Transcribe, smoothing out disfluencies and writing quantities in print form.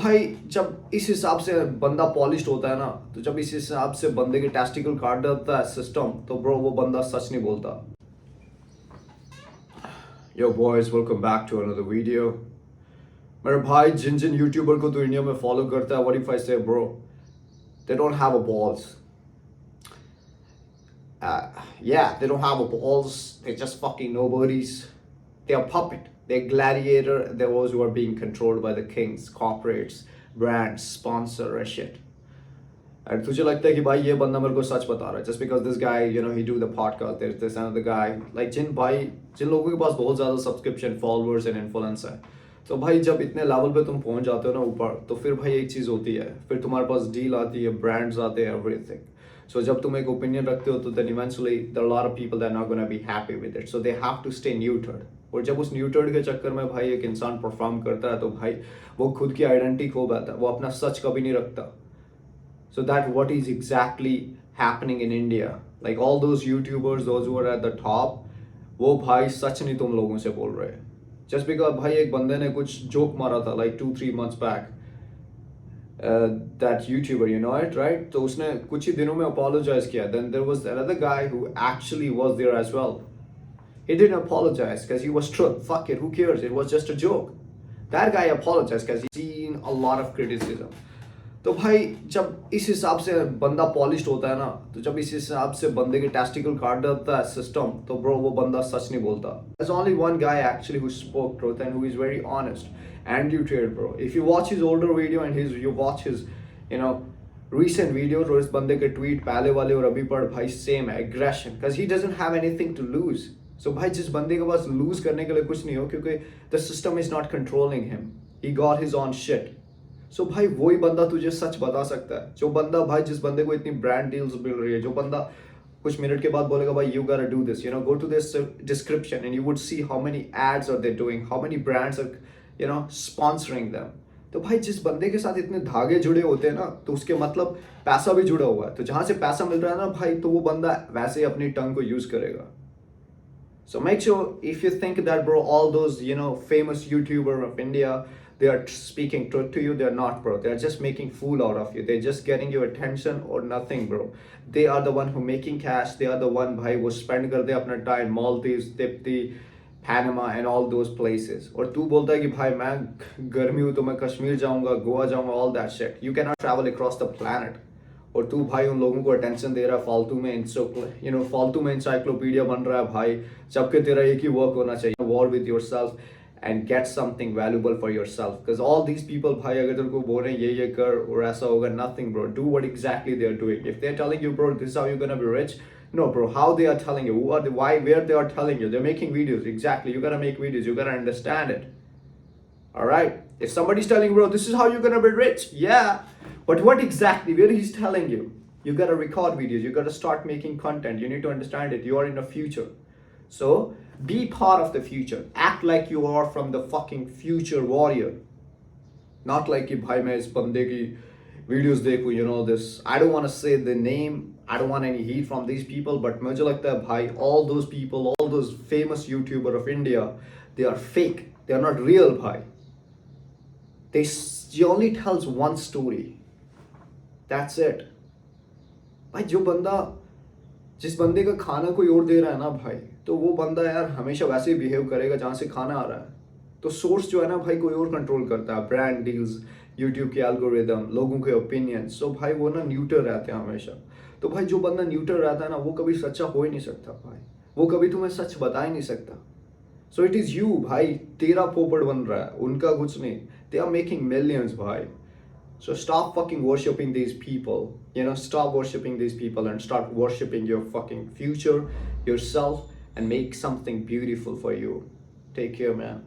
भाई जब इस हिसाब से बंदा पॉलिश्ड होता है ना, तो जब इस हिसाब से बंदे के टेस्टिकल काट देता है सिस्टम, तो ब्रो वो बंदा सच नहीं बोलता. Yo boys, welcome back to another video. मेरे भाई जिन जिन यूट्यूबर को तो इंडिया में फॉलो करता है, what if I say bro, they don't have a balls. Yeah, they don't have a balls. They're just fucking nobodies. They're puppet. They're gladiator. They're those who are being controlled by the kings, corporates, brands, sponsor and shit. And तुझे लगता है कि भाई ये बंदा मेरे को सच बता रहा है just because this guy, you know, he do the podcast, there's this another guy, like जिन लोगों के पास बहुत ज़्यादा सब्सक्रिप्शन, फॉलोअर्स एंड इन्फ्लुएंस है, तो भाई जब इतने लेवल पे तुम पहुंच जाते हो ना ऊपर, तो फिर भाई एक चीज़ होती है, फिर तुम्हारे पास डील आती है, ब्रांड्स आते हैं, एवरीथिंग. So जब तुम एक ओपिनियन रखते हो, तो then eventually there are a lot of people that are not gonna be happy with it, so they have to stay neutered. और जब उस न्यूटर्ड के चक्कर में भाई एक इंसान परफॉर्म करता है, तो भाई वो खुद की आइडेंटिटी खो बैठता है, वो अपना सच कभी नहीं रखता. So that what is exactly happening in India. Like all those YouTubers, those who are at the top, वो भाई सच नहीं तुम लोगों से बोल रहे. Just because भाई एक बंदे ने कुछ जोक मारा था like 2-3 months back. That YouTuber, you know it, right? तो उसने कुछ ही दिनों में apologize किया. Then there was another guy who actually was there as well. He didn't apologize because he was truth. Fuck it, who cares? It was just a joke. That guy apologized because he's seen a lot of criticism. तो भाई जब इस हिसाब से बंदा polished होता है ना, तो जब इस हिसाब से बंदे के टेस्टिकल काट देता है सिस्टम, तो ब्रो वो बंदा सच नहीं बोलता. There's only one guy actually who spoke truth and who is very honest. Andrew Tate, bro. If you watch his older video and you watch his, you know, recent videos, और इस बंदे के tweet पहले वाले और अभी पर भाई सेम है, aggression, because he doesn't have anything to lose. So भाई जिस बंदे के पास लूज करने के लिए कुछ नहीं हो, क्योंकि the system is not controlling him. He got his own shit. So भाई वही बंदा तुझे सच बता सकता है, जो बंदा भाई जिस बंदे को इतनी ब्रांड डील्स मिल रही है, जो बंदा कुछ मिनट के बाद बोलेगा भाई you gotta do this, you know, go to this description and you would see how many ads are they doing, how many brands are, you know, sponsoring them. तो भाई जिस बंदे के साथ इतने धागे जुड़े होते हैं ना, तो उसके मतलब पैसा भी जुड़ा हुआ है, तो जहां से पैसा मिल रहा है ना भाई, तो वो बंदा वैसे ही अपनी टंग को यूज करेगा. So make sure if you think that bro, all those, you know, famous YouTuber of India, they are speaking truth to you, they are not, bro. They are just making fool out of you. They're just getting your attention or nothing, bro. They are the one who making cash. They are the one भाई वो spend करते हैं अपना time Maldives, Tipti, Panama and all those places. और तू बोलता है कि भाई मैं गर्मी हूँ तो मैं कश्मीर जाऊँगा, गोवा जाऊँगा, all that shit. You cannot travel across the planet. और तू भाई उन लोगों को अटेंशन दे रहा है, फालतू में you know, फालतू में इंसाइक्लोपीडिया बन रहा है भाई, जबकि तेरा एक ही वर्क होना चाहिए, war with yourself and get something valuable for yourself. Because all these people भाई अगर तेरे को बोल रहे हैं ये कर और ऐसा होगा, nothing bro. Do what exactly they are doing. If they're telling you bro, this is how you're gonna be rich, no bro, how they are telling you, who are they, why, where they are telling you, they're making videos. Exactly, you gotta make videos, you gotta understand it. Alright, if somebody's telling you bro, this is how you're gonna be rich, yeah, but what exactly, where he's telling you, you gotta record videos, you gotta start making content, you need to understand it, you are in the future. So be part of the future, act like you are from the fucking future warrior, not like कि भाई मैं इस बंदे की videos देखूं, you know, this, I don't want to say the name, I don't want any heat from these people, but मुझे लगता है भाई all those people, all those famous YouTuber of India, they are fake, they are not real भाई. She only tells one story, that's it. भाई जो बंदा, जिस बंदे का खाना कोई और दे रहा है ना भाई, तो वो बंदा यार हमेशा वैसे ही बिहेव करेगा जहाँ से खाना आ रहा है. तो सोर्स जो है ना भाई कोई और कंट्रोल करता है, ब्रांड डील्स, यूट्यूब के एल्गोरिदम, लोगों के ओपिनियन. सो भाई वो ना न्यूट्रल रहते हैं हमेशा. तो भाई जो बंदा न्यूट्रल रहता है ना, वो कभी सच्चा हो ही नहीं सकता भाई, वो कभी तुम्हें सच बता ही नहीं सकता. सो इट इज यू भाई, तेरा पोपट बन रहा है, उनका कुछ नहीं. दे आर मेकिंग मिलियंस भाई. So stop fucking worshipping these people, you know, stop worshipping these people and start worshipping your fucking future, yourself, and make something beautiful for you. Take care, man.